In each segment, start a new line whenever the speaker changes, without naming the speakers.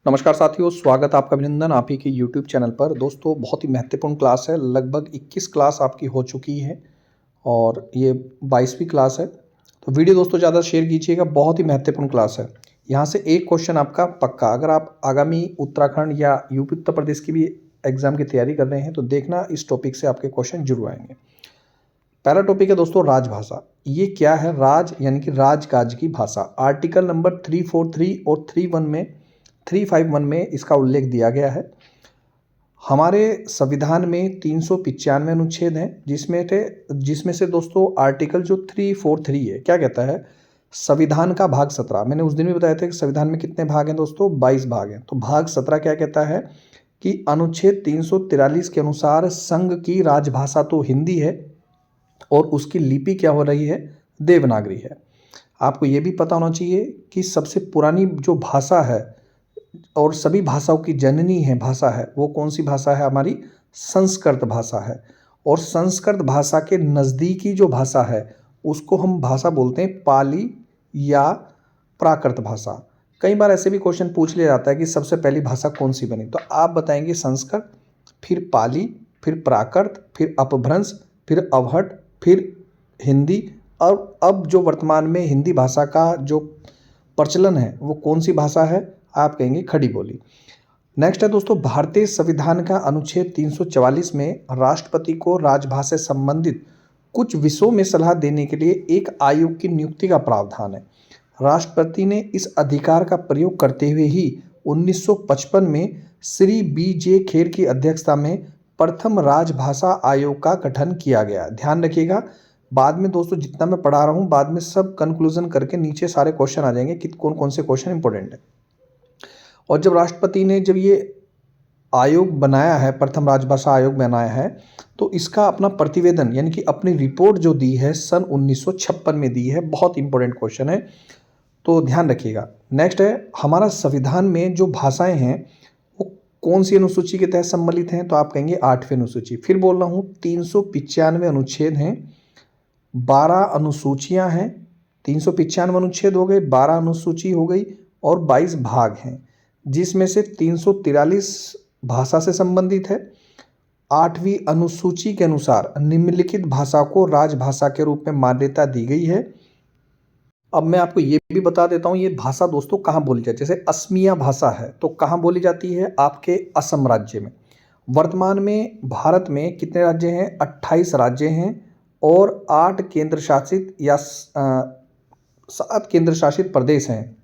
नमस्कार साथियों, स्वागत है आपका, अभिनंदन आप ही के YouTube चैनल पर। दोस्तों, बहुत ही महत्वपूर्ण क्लास है। लगभग 21 क्लास आपकी हो चुकी है और ये 22वीं क्लास है। तो वीडियो दोस्तों ज़्यादा शेयर कीजिएगा, बहुत ही महत्वपूर्ण क्लास है। यहाँ से एक क्वेश्चन आपका पक्का, अगर आप आगामी उत्तराखंड या यूपी उत्तर प्रदेश की भी एग्जाम की तैयारी कर रहे हैं तो देखना, इस टॉपिक से आपके क्वेश्चन जरूर आएंगे। पहला टॉपिक है दोस्तों राजभाषा। ये क्या है? राज यानी कि राजकाज की भाषा। आर्टिकल नंबर 343 और 351 में इसका उल्लेख दिया गया है। हमारे संविधान में 395 अनुच्छेद हैं, जिसमें से दोस्तों आर्टिकल जो 343 है, क्या कहता है? संविधान का भाग 17। मैंने उस दिन भी बताया था कि संविधान में कितने भाग हैं दोस्तों? 22 भाग हैं। तो भाग 17 क्या कहता है कि अनुच्छेद 343 के अनुसार संघ की राजभाषा तो हिंदी है और उसकी लिपि क्या हो रही है? देवनागरी है। आपको ये भी पता होना चाहिए कि सबसे पुरानी जो भाषा है और सभी भाषाओं की जननी है भाषा है, वो कौन सी भाषा है? हमारी संस्कृत भाषा है। और संस्कृत भाषा के नज़दीकी जो भाषा है उसको हम भाषा बोलते हैं पाली या प्राकृत भाषा। कई बार ऐसे भी क्वेश्चन पूछ लिया जाता है कि सबसे पहली भाषा कौन सी बनी, तो आप बताएंगे संस्कृत, फिर पाली, फिर प्राकृत, फिर अपभ्रंश, फिर अवहट, फिर हिंदी। और अब जो वर्तमान में हिंदी भाषा का जो प्रचलन है वो कौन सी भाषा है? आप कहेंगे खड़ी बोली। नेक्स्ट है दोस्तों, भारतीय संविधान का अनुच्छेद 344 में राष्ट्रपति को राजभाषा से संबंधित कुछ विषयों में सलाह देने के लिए एक आयोग की नियुक्ति का प्रावधान है। राष्ट्रपति ने इस अधिकार का प्रयोग करते हुए ही 1955 में श्री B.J. खेर की अध्यक्षता में प्रथम राजभाषा आयोग का गठन किया गया। ध्यान रखिएगा, बाद में दोस्तों जितना मैं पढ़ा रहा हूँ, बाद में सब कंक्लूजन करके नीचे सारे क्वेश्चन आ जाएंगे कि कौन कौन से क्वेश्चन इंपॉर्टेंट है। और जब राष्ट्रपति ने जब ये आयोग बनाया है, प्रथम राजभाषा आयोग बनाया है, तो इसका अपना प्रतिवेदन यानी कि अपनी रिपोर्ट जो दी है सन 1956 में दी है। बहुत इंपॉर्टेंट क्वेश्चन है, तो ध्यान रखिएगा। नेक्स्ट है, हमारा संविधान में जो भाषाएं हैं वो कौन सी अनुसूची के तहत सम्मिलित हैं? तो आप कहेंगे 8वीं अनुसूची। फिर बोल रहा हूँ, 395 अनुच्छेद हैं, 12 अनुसूचियाँ हैं। 395 अनुच्छेद हो गए, 12 अनुसूची हो गई और 22 भाग हैं, जिसमें से 343 भाषा से संबंधित है। 8वीं अनुसूची के अनुसार निम्नलिखित भाषा को राजभाषा के रूप में मान्यता दी गई है। अब मैं आपको ये भी बता देता हूँ, ये भाषा दोस्तों कहाँ बोली जाती है। जैसे असमिया भाषा है तो कहाँ बोली जाती है? आपके असम राज्य में। वर्तमान में भारत में कितने राज्य हैं? 28 राज्य हैं और 8 केंद्र शासित या 7 केंद्र शासित प्रदेश हैं।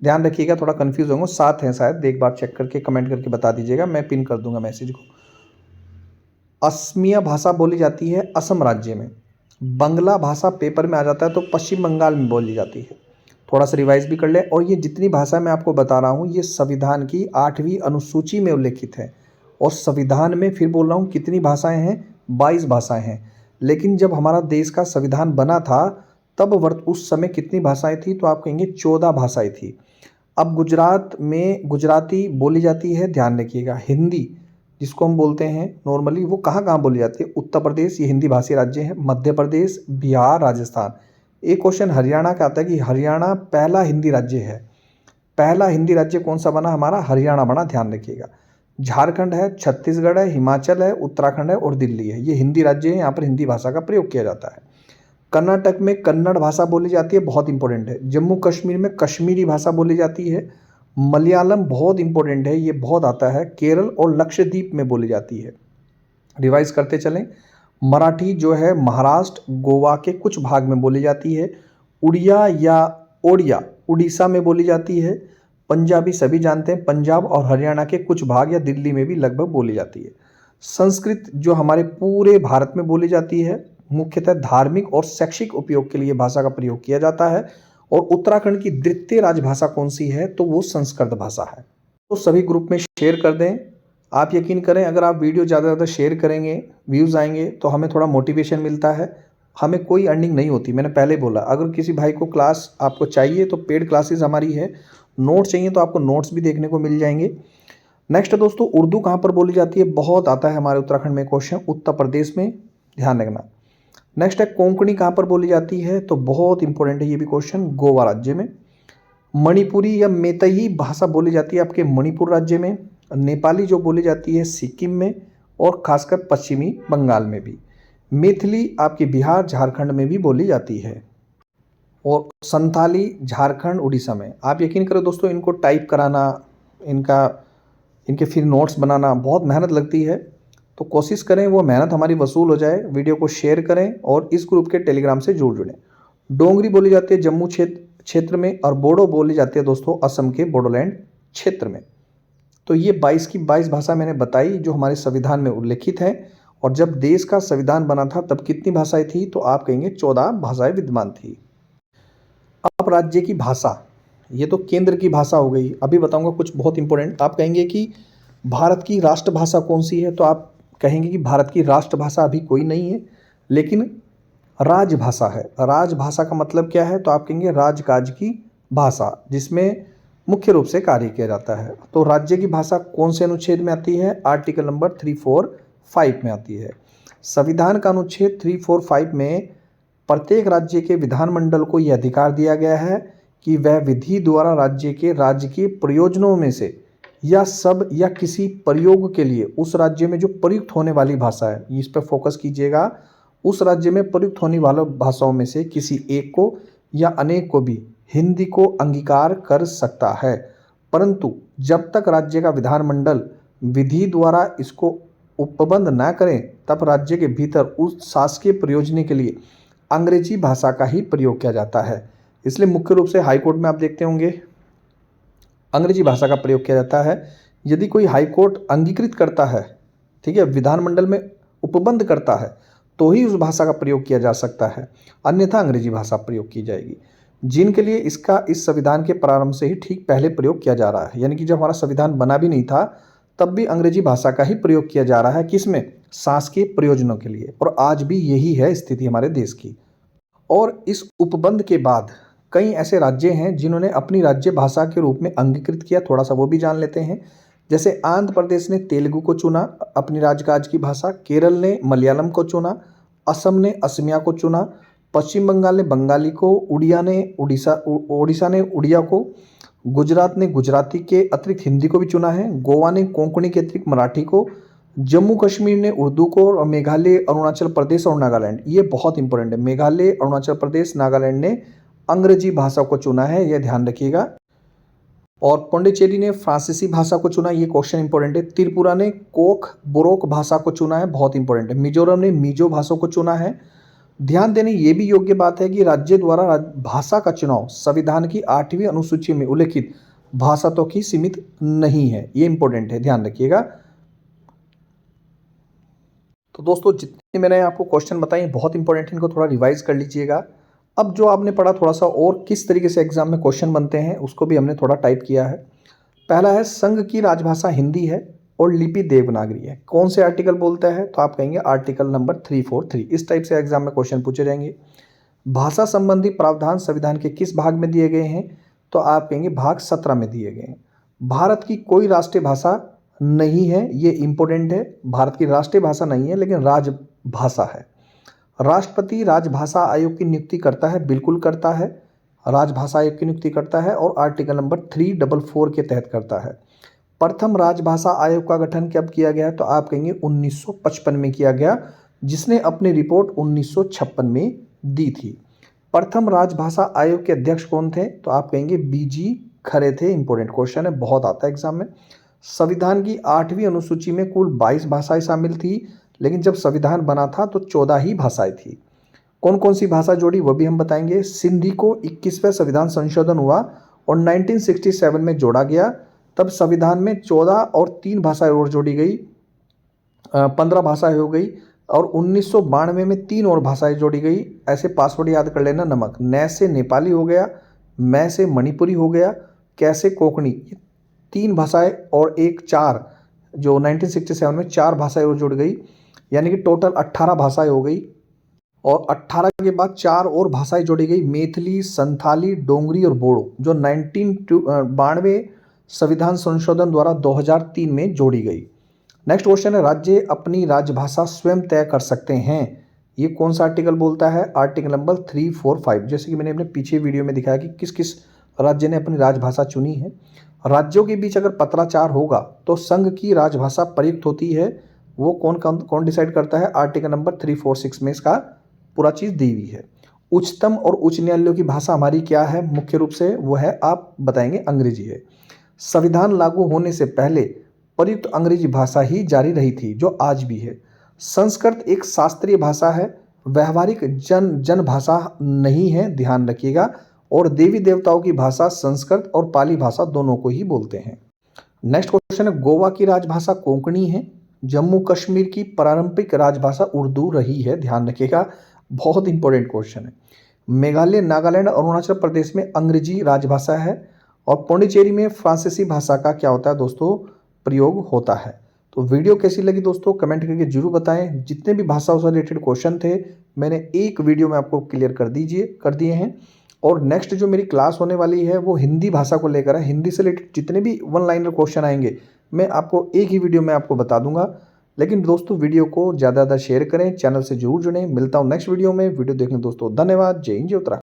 ध्यान रखिएगा, थोड़ा कंफ्यूज होंगे, 7 हैं शायद, एक बार चेक करके कमेंट करके बता दीजिएगा, मैं पिन कर दूंगा मैसेज को। असमिया भाषा बोली जाती है असम राज्य में। बंगला भाषा पेपर में आ जाता है तो पश्चिम बंगाल में बोली जाती है। थोड़ा सा रिवाइज भी कर ले। और ये जितनी भाषा मैं आपको बता रहा हूँ ये संविधान की 8वीं अनुसूची में उल्लेखित है। और संविधान में फिर बोल रहा हूँ कितनी भाषाएं हैं? 22 भाषाएं हैं। लेकिन जब हमारा देश का संविधान बना था तब उस समय कितनी भाषाएं थी? तो आप कहेंगे 14 भाषाएं थी। अब गुजरात में गुजराती बोली जाती है, ध्यान रखिएगा। हिंदी जिसको हम बोलते हैं नॉर्मली, वो कहाँ कहाँ बोली जाती है? उत्तर प्रदेश, ये हिंदी भाषी राज्य है, मध्य प्रदेश, बिहार, राजस्थान। एक क्वेश्चन हरियाणा का आता है कि हरियाणा पहला हिंदी राज्य है। पहला हिंदी राज्य कौन सा बना? हमारा हरियाणा बना, ध्यान रखिएगा। झारखंड है, छत्तीसगढ़ है, हिमाचल है, उत्तराखंड है और दिल्ली है। ये हिंदी राज्य है, यहाँ पर हिंदी भाषा का प्रयोग किया जाता है। कर्नाटक में कन्नड़ भाषा बोली जाती है, बहुत इंपॉर्टेंट है। जम्मू कश्मीर में कश्मीरी भाषा बोली जाती है। मलयालम बहुत इंपॉर्टेंट है, ये बहुत आता है। केरल और लक्षद्वीप में बोली जाती है। रिवाइज करते चलें। मराठी जो है महाराष्ट्र, गोवा के कुछ भाग में बोली जाती है। उड़िया या ओडिया उड़ीसा में बोली जाती है। पंजाबी सभी जानते हैं, पंजाब और हरियाणा के कुछ भाग या दिल्ली में भी लगभग बोली जाती है। संस्कृत जो हमारे पूरे भारत में बोली जाती है, मुख्यतः धार्मिक और शैक्षिक उपयोग के लिए भाषा का प्रयोग किया जाता है। और उत्तराखंड की द्वितीय राजभाषा कौन सी है? तो वो संस्कृत भाषा है। तो सभी ग्रुप में शेयर कर दें। आप यकीन करें, अगर आप वीडियो ज़्यादा से ज़्यादा शेयर करेंगे, व्यूज़ आएंगे तो हमें थोड़ा मोटिवेशन मिलता है। हमें कोई अर्निंग नहीं होती, मैंने पहले बोला। अगर किसी भाई को क्लास आपको चाहिए तो पेड क्लासेस हमारी है। नोट्स चाहिए तो आपको नोट्स भी देखने को मिल जाएंगे। नेक्स्ट दोस्तों, उर्दू कहाँ पर बोली जाती है? बहुत आता है हमारे उत्तराखंड में क्वेश्चन, उत्तर प्रदेश में, ध्यान रखना। नेक्स्ट है, कोंकणी कहाँ पर बोली जाती है? तो बहुत इंपॉर्टेंट है ये भी क्वेश्चन, गोवा राज्य में। मणिपुरी या मेतई भाषा बोली जाती है आपके मणिपुर राज्य में, नेपाली जो बोली जाती है सिक्किम में और खासकर पश्चिमी बंगाल में भी। मैथिली आपके बिहार झारखंड में भी बोली जाती है और संथाली झारखंड उड़ीसा में। आप यकीन करो दोस्तों, इनको टाइप कराना, इनके फिर नोट्स बनाना बहुत मेहनत लगती है, तो कोशिश करें वो मेहनत हमारी वसूल हो जाए। वीडियो को शेयर करें और इस ग्रुप के टेलीग्राम से जुड़ें। डोंगरी बोली जाती है जम्मू क्षेत्र में और बोडो बोली जाती है दोस्तों असम के बोडोलैंड क्षेत्र में। तो ये 22 की 22 भाषा मैंने बताई जो हमारे संविधान में उल्लेखित है। और जब देश का संविधान बना था तब कितनी भाषाएं थी, तो आप कहेंगे 14 भाषाएं विद्यमान थी। अब राज्य की भाषा, ये तो केंद्र की भाषा हो गई। अभी बताऊंगा कुछ बहुत इंपॉर्टेंट। आप कहेंगे कि भारत की राष्ट्रभाषा कौन सी है, तो आप कहेंगे कि भारत की राष्ट्रभाषा अभी कोई नहीं है, लेकिन राजभाषा है। राजभाषा का मतलब क्या है, तो आप कहेंगे राजकाज की भाषा जिसमें मुख्य रूप से कार्य किया जाता है। तो राज्य की भाषा कौन से अनुच्छेद में आती है, आर्टिकल नंबर 345 में आती है। संविधान का अनुच्छेद 345 में प्रत्येक राज्य के विधानमंडल को यह अधिकार दिया गया है कि वह विधि द्वारा राज्य के राजकीय प्रयोजनों में से या सब या किसी प्रयोग के लिए उस राज्य में जो प्रयुक्त होने वाली भाषा है, इस पर फोकस कीजिएगा, उस राज्य में प्रयुक्त होने वाली भाषाओं में से किसी एक को या अनेक को भी हिंदी को अंगीकार कर सकता है। परंतु जब तक राज्य का विधानमंडल विधि द्वारा इसको उपबंध न करें तब राज्य के भीतर उस शासकीय प्रयोजन के लिए अंग्रेजी भाषा का ही प्रयोग किया जाता है। इसलिए मुख्य रूप से हाईकोर्ट में आप देखते होंगे अंग्रेजी भाषा का प्रयोग किया जाता है। यदि कोई हाईकोर्ट अंगीकृत करता है, ठीक है, विधानमंडल में उपबंध करता है, तो ही उस भाषा का प्रयोग किया जा सकता है, अन्यथा अंग्रेजी भाषा प्रयोग की जाएगी। जिनके लिए इसका इस संविधान के प्रारंभ से ही ठीक पहले प्रयोग किया जा रहा है, यानी कि जब हमारा संविधान बना भी नहीं था तब भी अंग्रेजी भाषा का ही प्रयोग किया जा रहा है। किसमें, शासकीय प्रयोजनों के लिए। और आज भी यही है स्थिति हमारे देश की। और इस उपबंध के बाद कई ऐसे राज्य हैं जिन्होंने अपनी राज्य भाषा के रूप में अंगीकृत किया, थोड़ा सा वो भी जान लेते हैं। जैसे आंध्र प्रदेश ने तेलुगु को चुना अपनी राजकाज की भाषा, केरल ने मलयालम को चुना, असम ने असमिया को चुना, पश्चिम बंगाल ने बंगाली को, उड़ीसा ने उड़िया को, गुजरात ने गुजराती के अतिरिक्त हिंदी को भी चुना है, गोवा ने कोंकणी के अतिरिक्त मराठी को, जम्मू कश्मीर ने उर्दू को, और मेघालय, अरुणाचल प्रदेश और नागालैंड, ये बहुत इंपॉर्टेंट है, मेघालय, अरुणाचल प्रदेश, नागालैंड ने अंग्रेजी भाषा को चुना है, यह ध्यान रखिएगा। और पौंडीचेरी ने फ्रांसीसी भाषा को चुना, ये क्वेश्चन इंपॉर्टेंट है। त्रिपुरा ने कोक बोरोक भाषा को चुना है, बहुत इंपॉर्टेंट है। मिजोरम ने मिजो भाषा को चुना है। ध्यान देने ये भी योग्य बात है कि राज्य द्वारा भाषा का चुनाव संविधान की 8वीं अनुसूची में उल्लेखित भाषा तक ही सीमित नहीं है, ये इंपॉर्टेंट है, ध्यान रखिएगा। तो दोस्तों जितने मैंने आपको क्वेश्चन बताए बहुत इंपॉर्टेंट है, इनको थोड़ा रिवाइज कर लीजिएगा। अब जो आपने पढ़ा थोड़ा सा और किस तरीके से एग्जाम में क्वेश्चन बनते हैं उसको भी हमने थोड़ा टाइप किया है। पहला है संघ की राजभाषा हिंदी है और लिपि देवनागरी है। कौन से आर्टिकल बोलता है, तो आप कहेंगे आर्टिकल नंबर 343। इस टाइप से एग्जाम में क्वेश्चन पूछे जाएंगे। भाषा संबंधी प्रावधान संविधान के किस भाग में दिए गए हैं, तो आप कहेंगे भाग 17 में दिए गए हैं। भारत की कोई राष्ट्रीय भाषा नहीं है, ये इंपॉर्टेंट है। भारत की राष्ट्रीय भाषा नहीं है लेकिन राजभाषा है। राष्ट्रपति राजभाषा आयोग की नियुक्ति करता है, बिल्कुल करता है, राजभाषा आयोग की नियुक्ति करता है और आर्टिकल नंबर 344 के तहत करता है। प्रथम राजभाषा आयोग का गठन कब किया गया, तो आप कहेंगे 1955 में किया गया, जिसने अपनी रिपोर्ट 1956 में दी थी। प्रथम राजभाषा आयोग के अध्यक्ष कौन थे, तो आप कहेंगे बीजी खरे थे। इंपॉर्टेंट क्वेश्चन है, बहुत आता है एग्जाम में। संविधान की 8वीं अनुसूची में कुल 22 भाषाएं शामिल थी, लेकिन जब संविधान बना था तो 14 ही भाषाएं थी। कौन कौन सी भाषा जोड़ी वो भी हम बताएंगे। सिंधी को 21वें संविधान संशोधन हुआ और 1967 में जोड़ा गया, तब संविधान में 14 और 3 भाषाएं और जोड़ी गई, 15 भाषाएं हो गई। और 1992 में 3 और भाषाएं जोड़ी गई। ऐसे पासवर्ड याद कर लेना। नमक, नै से नेपाली हो गया, मैं से मणिपुरी हो गया, कैसे कोंकणी, 3 भाषाएं और एक 4 जो 1967 में 4 भाषाएं और जुड़ गई, यानी कि टोटल 18 भाषाएं हो गई। और 18 के बाद 4 और भाषाएं जोड़ी गई, मैथिली, संथाली, डोंगरी और बोडो, जो 1992 संविधान संशोधन द्वारा 2003 में जोड़ी गई। नेक्स्ट क्वेश्चन है, राज्य अपनी राजभाषा स्वयं तय कर सकते हैं, ये कौन सा आर्टिकल बोलता है, आर्टिकल नंबर 345। जैसे कि मैंने अपने पीछे वीडियो में दिखाया कि किस किस राज्य ने अपनी राजभाषा चुनी है। राज्यों के बीच अगर पत्राचार होगा तो संघ की राजभाषा प्रयुक्त होती है। वो कौन डिसाइड करता है? आर्टिकल नंबर 346 में इसका पूरा चीज़ दी हुई है। उच्चतम और उच्च न्यायालयों की भाषा हमारी क्या है? मुख्य रूप से वो है, आप बताएंगे, अंग्रेजी है। संविधान लागू होने से पहले प्रयुक्त अंग्रेजी भाषा ही जारी रही थी, जो आज भी है। संस्कृत एक शास्त्रीय भाषा है, व्यवहारिक जन भाषा नहीं है, ध्यान रखिएगा। और देवी देवताओं की भाषा संस्कृत और पाली भाषा दोनों को ही बोलते हैं। नेक्स्ट क्वेश्चन है, गोवा की राजभाषा कोंकणी है। जम्मू कश्मीर की पारंपरिक राजभाषा उर्दू रही है, ध्यान रखिएगा, बहुत इंपॉर्टेंट क्वेश्चन है। मेघालय, नागालैंड, अरुणाचल प्रदेश में अंग्रेजी राजभाषा है और पौंडीचेरी में फ्रांसीसी भाषा का क्या होता है दोस्तों? प्रयोग होता है। तो वीडियो कैसी लगी दोस्तों, कमेंट करके जरूर बताएं। जितने भी भाषाओं से रिलेटेड क्वेश्चन थे मैंने एक वीडियो में आपको क्लियर कर दिए हैं। और नेक्स्ट जो मेरी क्लास होने वाली है वो हिंदी भाषा को लेकर है। हिंदी से रिलेटेड जितने भी वन लाइनर क्वेश्चन आएंगे मैं आपको एक ही वीडियो में आपको बता दूंगा। लेकिन दोस्तों वीडियो को ज़्यादा शेयर करें, चैनल से जरूर जुड़ें। मिलता हूँ नेक्स्ट वीडियो में। वीडियो देखने दोस्तों धन्यवाद। जय हिंद, जय उत्तराखंड।